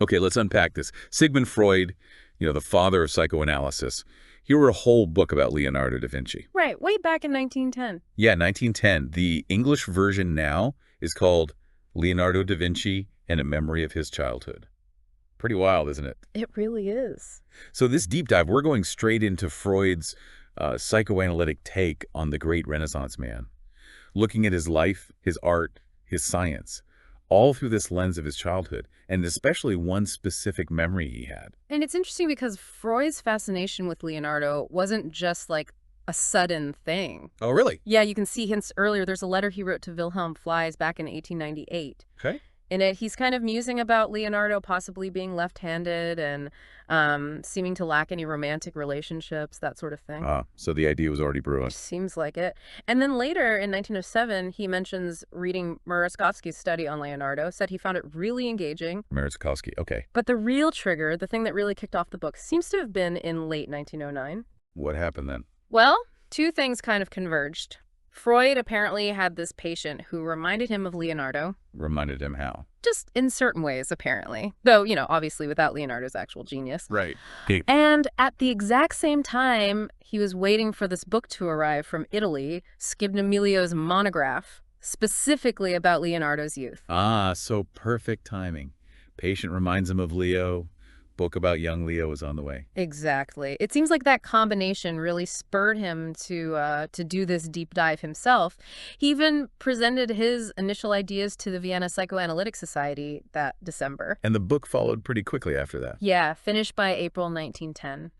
Okay, let's unpack this. Sigmund Freud, the father of psychoanalysis, he wrote a whole book about Leonardo da Vinci. Right, way back in 1910. Yeah, 1910. The English version now is called Leonardo da Vinci and a Memory of His Childhood. Pretty wild, isn't it? It really is. So this deep dive, we're going straight into Freud's psychoanalytic take on the great Renaissance man, looking at his life, his art, his science, all through this lens of his childhood, and especially one specific memory he had. And it's interesting because Freud's fascination with Leonardo wasn't just like a sudden thing. Oh, really? Yeah, you can see hints earlier. There's a letter he wrote to Wilhelm Flies back in 1898. Okay. In it, he's kind of musing about Leonardo possibly being left-handed and seeming to lack any romantic relationships, that sort of thing. So the idea was already brewing. Seems like it. And then later, in 1907, he mentions reading Murawski's study on Leonardo, said he found it really engaging. Murawski, okay. But the real trigger, the thing that really kicked off the book, seems to have been in late 1909. What happened then? Well, two things kind of converged. Freud apparently had this patient who reminded him of Leonardo. Reminded him how? Just in certain ways, apparently. Though, obviously without Leonardo's actual genius. Right. And at the exact same time, he was waiting for this book to arrive from Italy, Scipio's monograph, specifically about Leonardo's youth. So perfect timing. Patient reminds him of Leo. Book about young Leo is on the way. Exactly. It seems like that combination really spurred him to do this deep dive himself. He even presented his initial ideas to the Vienna Psychoanalytic Society that December. And the book followed pretty quickly after that. Yeah, finished by April 1910.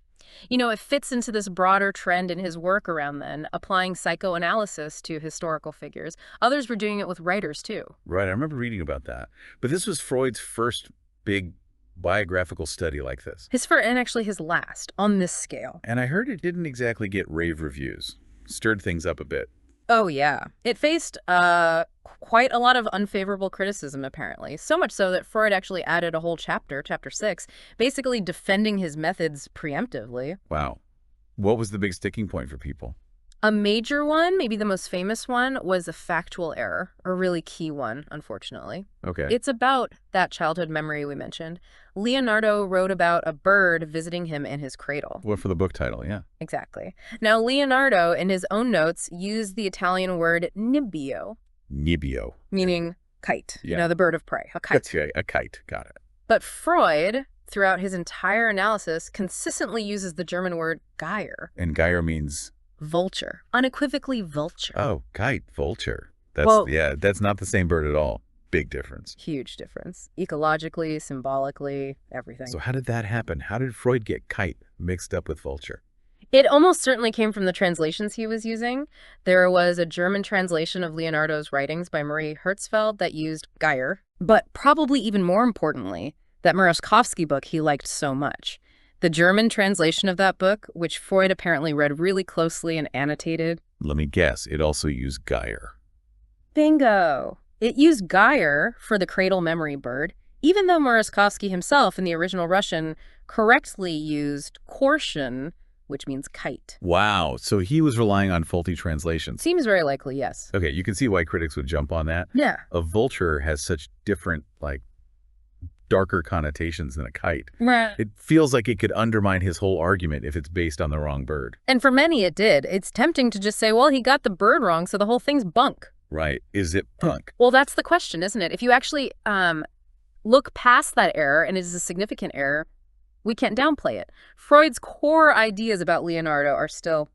It fits into this broader trend in his work around then, applying psychoanalysis to historical figures. Others were doing it with writers, too. Right, I remember reading about that. But this was Freud's first big biographical study like this. His first, and actually his last, on this scale. And I heard it didn't exactly get rave reviews. Stirred things up a bit. Oh, yeah. It faced quite a lot of unfavorable criticism, apparently. So much so that Freud actually added a whole chapter, chapter 6, basically defending his methods preemptively. Wow. What was the big sticking point for people? A major one, maybe the most famous one, was a factual error, a really key one, unfortunately. Okay. It's about that childhood memory we mentioned. Leonardo wrote about a bird visiting him in his cradle. What for the book title, yeah. Exactly. Now, Leonardo, in his own notes, used the Italian word nibbio. Nibbio. Meaning kite. Yeah. The bird of prey, a kite. That's right, a kite. Got it. But Freud, throughout his entire analysis, consistently uses the German word Geier. And Geier means? Vulture. Unequivocally vulture. Oh, kite, vulture. That's not the same bird at all. Big difference. Huge difference. Ecologically, symbolically, everything. So how did that happen? How did Freud get kite mixed up with vulture? It almost certainly came from the translations he was using. There was a German translation of Leonardo's writings by Marie Herzfeld that used Geier. But probably even more importantly, that Murawski book he liked so much. The German translation of that book, which Freud apparently read really closely and annotated. Let me guess, it also used Geier. Bingo! It used Geier for the cradle memory bird, even though Murawski himself in the original Russian correctly used Korshun, which means kite. Wow, so he was relying on faulty translations. Seems very likely, yes. Okay, you can see why critics would jump on that. Yeah. A vulture has such different, darker connotations than a kite. Right. It feels like it could undermine his whole argument if it's based on the wrong bird. And for many it did. It's tempting to just say, well, he got the bird wrong, so the whole thing's bunk. Right. Is it bunk? Well, that's the question, isn't it? If you actually look past that error, and it is a significant error, we can't downplay it. Freud's core ideas about Leonardo are still,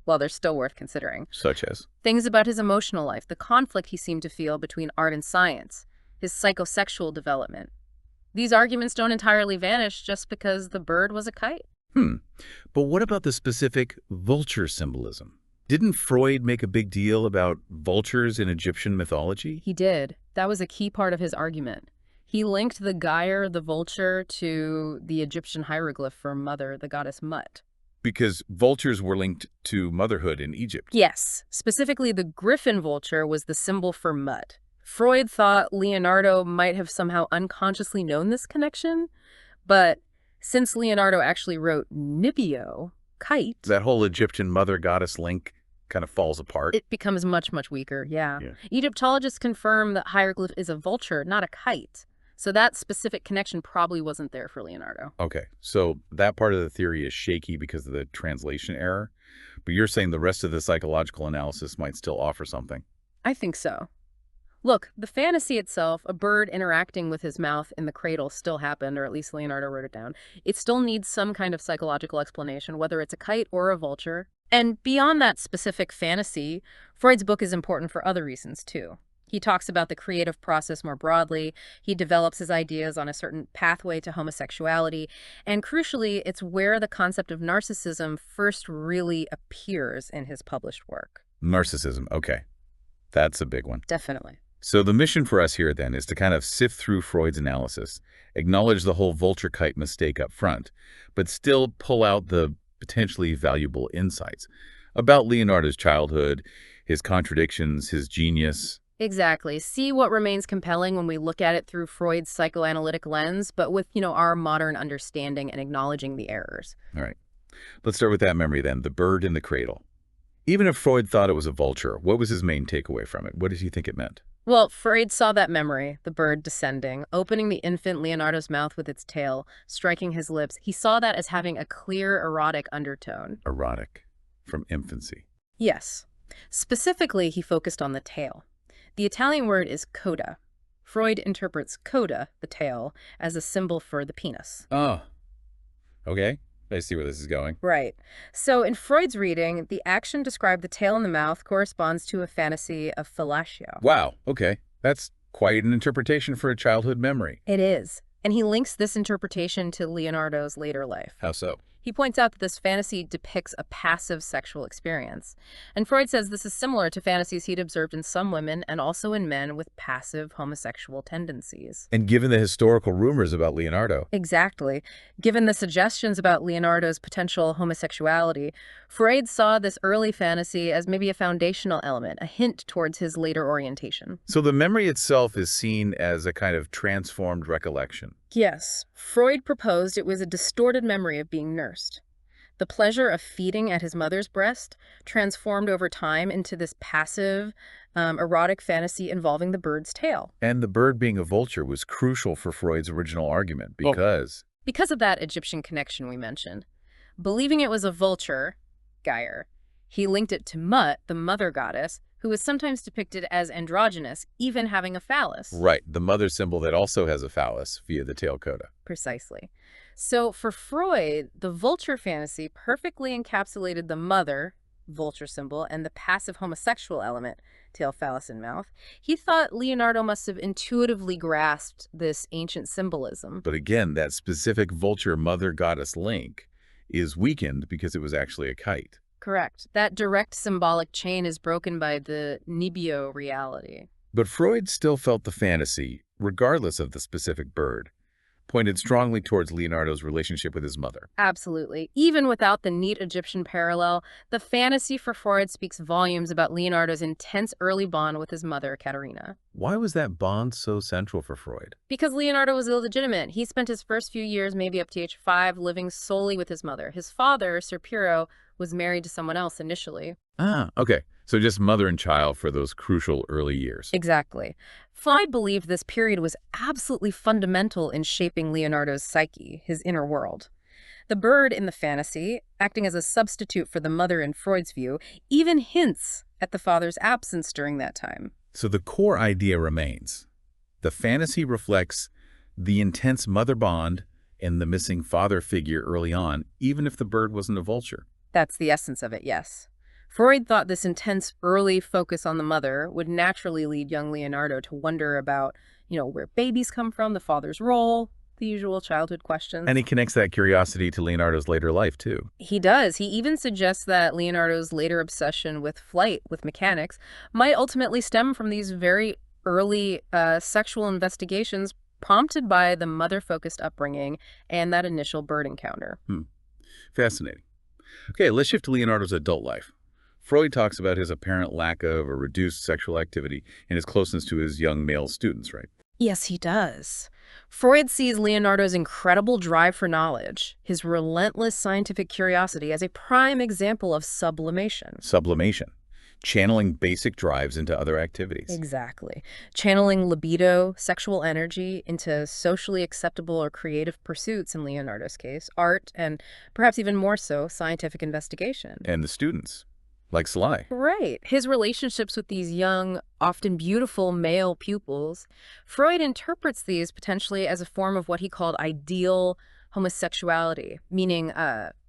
they're still worth considering. Such as? Things about his emotional life, the conflict he seemed to feel between art and science, his psychosexual development. These arguments don't entirely vanish just because the bird was a kite. But what about the specific vulture symbolism? Didn't Freud make a big deal about vultures in Egyptian mythology? He did. That was a key part of his argument. He linked the Geier, the vulture, to the Egyptian hieroglyph for mother, the goddess Mut. Because vultures were linked to motherhood in Egypt. Yes. Specifically, the griffin vulture was the symbol for Mut. Freud thought Leonardo might have somehow unconsciously known this connection, but since Leonardo actually wrote nibbio, kite, that whole Egyptian mother goddess link kind of falls apart. It becomes much, much weaker, yeah. Egyptologists confirm that hieroglyph is a vulture, not a kite. So that specific connection probably wasn't there for Leonardo. Okay, so that part of the theory is shaky because of the translation error, but you're saying the rest of the psychological analysis might still offer something. I think so. Look, the fantasy itself, a bird interacting with his mouth in the cradle, still happened, or at least Leonardo wrote it down. It still needs some kind of psychological explanation, whether it's a kite or a vulture. And beyond that specific fantasy, Freud's book is important for other reasons, too. He talks about the creative process more broadly. He develops his ideas on a certain pathway to homosexuality. And crucially, it's where the concept of narcissism first really appears in his published work. Narcissism, okay. That's a big one. Definitely. So the mission for us here, then, is to kind of sift through Freud's analysis, acknowledge the whole vulture kite mistake up front, but still pull out the potentially valuable insights about Leonardo's childhood, his contradictions, his genius. Exactly. See what remains compelling when we look at it through Freud's psychoanalytic lens, but with, our modern understanding and acknowledging the errors. All right. Let's start with that memory, then, the bird in the cradle. Even if Freud thought it was a vulture, what was his main takeaway from it? What did he think it meant? Well, Freud saw that memory, the bird descending, opening the infant Leonardo's mouth with its tail, striking his lips. He saw that as having a clear erotic undertone. Erotic. From infancy. Yes. Specifically, he focused on the tail. The Italian word is coda. Freud interprets coda, the tail, as a symbol for the penis. Oh, okay. I see where this is going. Right. So in Freud's reading, the action described the tail in the mouth corresponds to a fantasy of fellatio. Wow, okay. That's quite an interpretation for a childhood memory. It is. And he links this interpretation to Leonardo's later life. How so? He points out that this fantasy depicts a passive sexual experience. And Freud says this is similar to fantasies he'd observed in some women and also in men with passive homosexual tendencies. And given the historical rumors about Leonardo. Exactly. Given the suggestions about Leonardo's potential homosexuality, Freud saw this early fantasy as maybe a foundational element, a hint towards his later orientation. So the memory itself is seen as a kind of transformed recollection. Yes. Freud proposed it was a distorted memory of being nursed. The pleasure of feeding at his mother's breast transformed over time into this passive, erotic fantasy involving the bird's tail. And the bird being a vulture was crucial for Freud's original argument because... Because of that Egyptian connection we mentioned. Believing it was a vulture, Geyer, he linked it to Mut, the mother goddess, who is sometimes depicted as androgynous, even having a phallus. Right, the mother symbol that also has a phallus via the tail coda. Precisely. So for Freud, the vulture fantasy perfectly encapsulated the mother, vulture symbol, and the passive homosexual element, tail, phallus, and mouth. He thought Leonardo must have intuitively grasped this ancient symbolism. But again, that specific vulture mother goddess link is weakened because it was actually a kite. Correct. That direct symbolic chain is broken by the Nibbio reality. But Freud still felt the fantasy, regardless of the specific bird, pointed strongly towards Leonardo's relationship with his mother. Absolutely. Even without the neat Egyptian parallel, the fantasy for Freud speaks volumes about Leonardo's intense early bond with his mother, Caterina. Why was that bond so central for Freud? Because Leonardo was illegitimate. He spent his first few years, maybe up to age 5, living solely with his mother. His father, Sir Piero, was married to someone else initially. Ah, okay. So just mother and child for those crucial early years. Exactly. Freud believed this period was absolutely fundamental in shaping Leonardo's psyche, his inner world. The bird in the fantasy, acting as a substitute for the mother in Freud's view, even hints at the father's absence during that time. So the core idea remains. The fantasy reflects the intense mother bond and the missing father figure early on, even if the bird wasn't a vulture. That's the essence of it, yes. Freud thought this intense early focus on the mother would naturally lead young Leonardo to wonder about, where babies come from, the father's role, the usual childhood questions. And he connects that curiosity to Leonardo's later life, too. He does. He even suggests that Leonardo's later obsession with flight, with mechanics, might ultimately stem from these very early sexual investigations prompted by the mother-focused upbringing and that initial bird encounter. Fascinating. Okay, let's shift to Leonardo's adult life. Freud talks about his apparent lack of or reduced sexual activity and his closeness to his young male students, right? Yes, he does. Freud sees Leonardo's incredible drive for knowledge, his relentless scientific curiosity, as a prime example of sublimation. Sublimation. channeling basic drives into other activities. Exactly. Channeling libido, sexual energy into socially acceptable or creative pursuits in Leonardo's case, art, and perhaps even more so, scientific investigation. And the students, like Sly. Right. His relationships with these young, often beautiful male pupils, Freud interprets these potentially as a form of what he called ideal homosexuality, meaning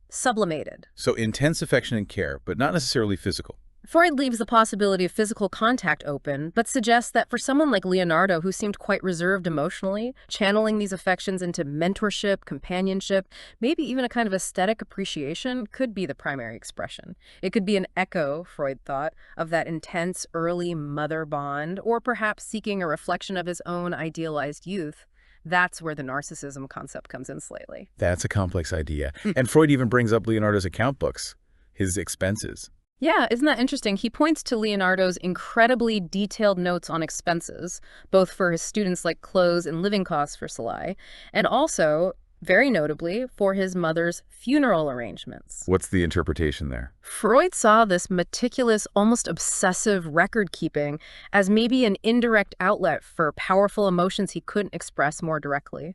sublimated. So intense affection and care, but not necessarily physical. Freud leaves the possibility of physical contact open, but suggests that for someone like Leonardo, who seemed quite reserved emotionally, channeling these affections into mentorship, companionship, maybe even a kind of aesthetic appreciation could be the primary expression. It could be an echo, Freud thought, of that intense early mother bond, or perhaps seeking a reflection of his own idealized youth. That's where the narcissism concept comes in slightly. That's a complex idea. And Freud even brings up Leonardo's account books, his expenses. Yeah, isn't that interesting? He points to Leonardo's incredibly detailed notes on expenses, both for his students like clothes and living costs for Salai, and also, very notably, for his mother's funeral arrangements. What's the interpretation there? Freud saw this meticulous, almost obsessive record-keeping as maybe an indirect outlet for powerful emotions he couldn't express more directly.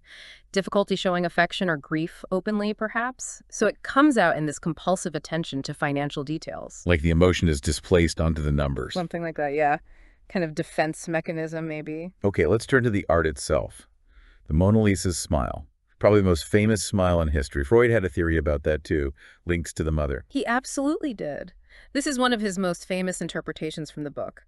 Difficulty showing affection or grief openly, perhaps. So it comes out in this compulsive attention to financial details. Like the emotion is displaced onto the numbers. Something like that, yeah. Kind of defense mechanism, maybe. Okay, let's turn to the art itself. The Mona Lisa's smile. Probably the most famous smile in history. Freud had a theory about that too, links to the mother. He absolutely did. This is one of his most famous interpretations from the book.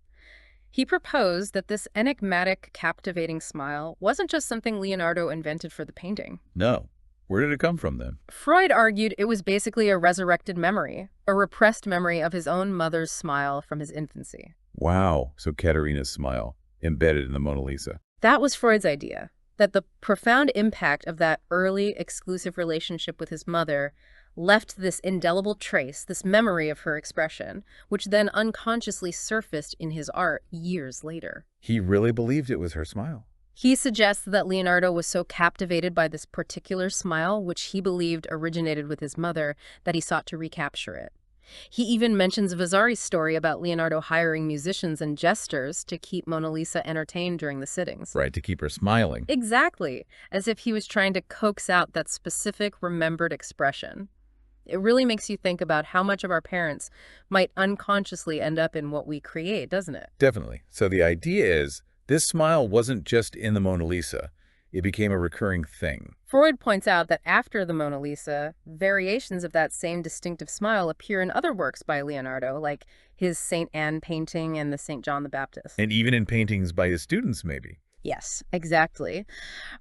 He proposed that this enigmatic, captivating smile wasn't just something Leonardo invented for the painting. No. Where did it come from then? Freud argued it was basically a resurrected memory, a repressed memory of his own mother's smile from his infancy. Wow. So Katerina's smile, embedded in the Mona Lisa. That was Freud's idea, that the profound impact of that early, exclusive relationship with his mother left this indelible trace, this memory of her expression, which then unconsciously surfaced in his art years later. He really believed it was her smile. He suggests that Leonardo was so captivated by this particular smile, which he believed originated with his mother, that he sought to recapture it. He even mentions Vasari's story about Leonardo hiring musicians and jesters to keep Mona Lisa entertained during the sittings. Right, to keep her smiling. Exactly, as if he was trying to coax out that specific remembered expression. It really makes you think about how much of our parents might unconsciously end up in what we create, doesn't it? Definitely. So the idea is, this smile wasn't just in the Mona Lisa. It became a recurring thing. Freud points out that after the Mona Lisa, variations of that same distinctive smile appear in other works by Leonardo, like his St. Anne painting and the St. John the Baptist. And even in paintings by his students, maybe. Yes, exactly.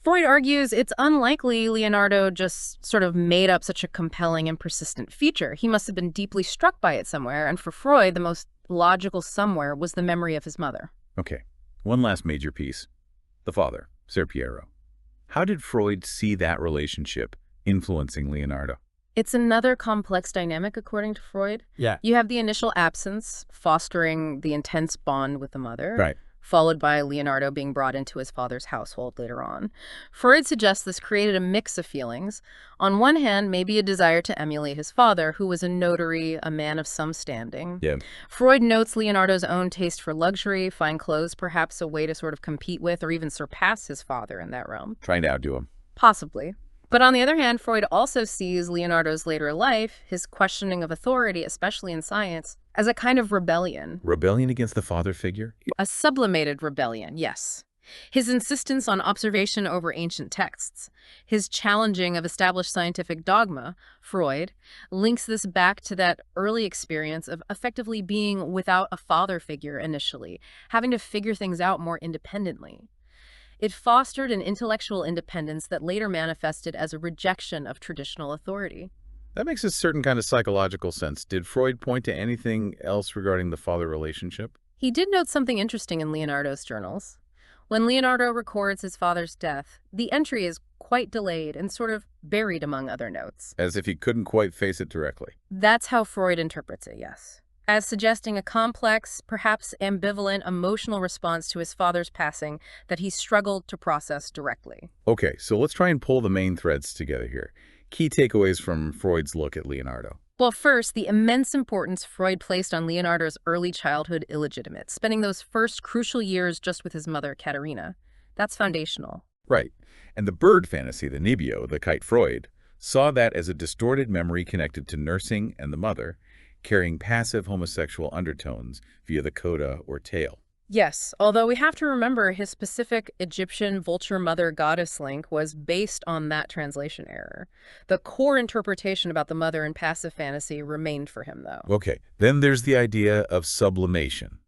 Freud argues it's unlikely Leonardo just sort of made up such a compelling and persistent feature. He must have been deeply struck by it somewhere, and for Freud, the most logical somewhere was the memory of his mother. Okay, one last major piece. The father, Ser Piero. How did Freud see that relationship influencing Leonardo? It's another complex dynamic, according to Freud. Yeah. You have the initial absence, fostering the intense bond with the mother. Right. Followed by Leonardo being brought into his father's household later on. Freud suggests this created a mix of feelings. On one hand, maybe a desire to emulate his father, who was a notary, a man of some standing. Yeah. Freud notes Leonardo's own taste for luxury, fine clothes, perhaps a way to sort of compete with or even surpass his father in that realm. Trying to outdo him. Possibly. But on the other hand, Freud also sees Leonardo's later life, his questioning of authority, especially in science, as a kind of rebellion. Rebellion against the father figure? A sublimated rebellion, yes. His insistence on observation over ancient texts, his challenging of established scientific dogma, Freud, links this back to that early experience of effectively being without a father figure initially, having to figure things out more independently. It fostered an intellectual independence that later manifested as a rejection of traditional authority. That makes a certain kind of psychological sense. Did Freud point to anything else regarding the father relationship? He did note something interesting in Leonardo's journals. When Leonardo records his father's death, the entry is quite delayed and sort of buried among other notes. As if he couldn't quite face it directly. That's how Freud interprets it, yes. As suggesting a complex, perhaps ambivalent emotional response to his father's passing that he struggled to process directly. Okay, so let's try and pull the main threads together here. Key takeaways from Freud's look at Leonardo. Well, first, the immense importance Freud placed on Leonardo's early childhood illegitimate, spending those first crucial years just with his mother, Katerina. That's foundational. Right. And the bird fantasy, the Nibio, the kite Freud, saw that as a distorted memory connected to nursing and the mother, carrying passive homosexual undertones via the coda or tail. Yes, although we have to remember his specific Egyptian vulture mother goddess link was based on that translation error. The core interpretation about the mother in passive fantasy remained for him, though. Okay, then there's the idea of sublimation.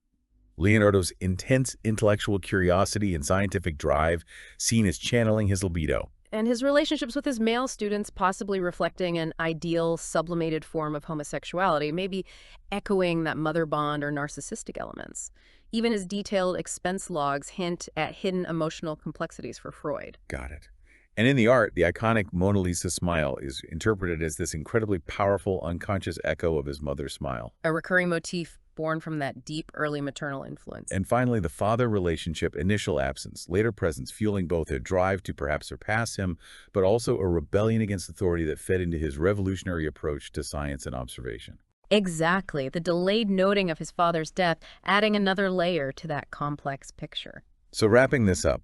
Leonardo's intense intellectual curiosity and scientific drive seen as channeling his libido. And his relationships with his male students possibly reflecting an ideal sublimated form of homosexuality, maybe echoing that mother bond or narcissistic elements. Even his detailed expense logs hint at hidden emotional complexities for Freud. Got it. And in the art, the iconic Mona Lisa smile is interpreted as this incredibly powerful, unconscious echo of his mother's smile. A recurring motif born from that deep early maternal influence. And finally, the father relationship, initial absence, later presence, fueling both a drive to perhaps surpass him, but also a rebellion against authority that fed into his revolutionary approach to science and observation. Exactly. The delayed noting of his father's death, adding another layer to that complex picture. So wrapping this up,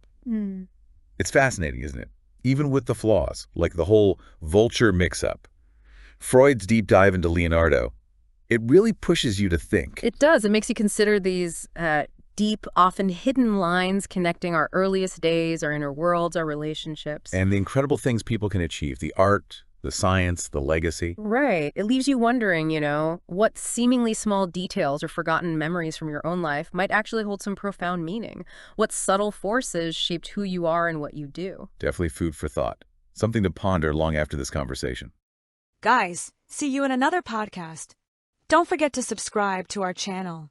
it's fascinating, isn't it? Even with the flaws, like the whole vulture mix-up. Freud's deep dive into Leonardo, it really pushes you to think. It does. It makes you consider these deep, often hidden lines connecting our earliest days, our inner worlds, our relationships. And the incredible things people can achieve, the art, the science, the legacy. Right. It leaves you wondering, what seemingly small details or forgotten memories from your own life might actually hold some profound meaning. What subtle forces shaped who you are and what you do. Definitely food for thought. Something to ponder long after this conversation. Guys, see you in another podcast. Don't forget to subscribe to our channel.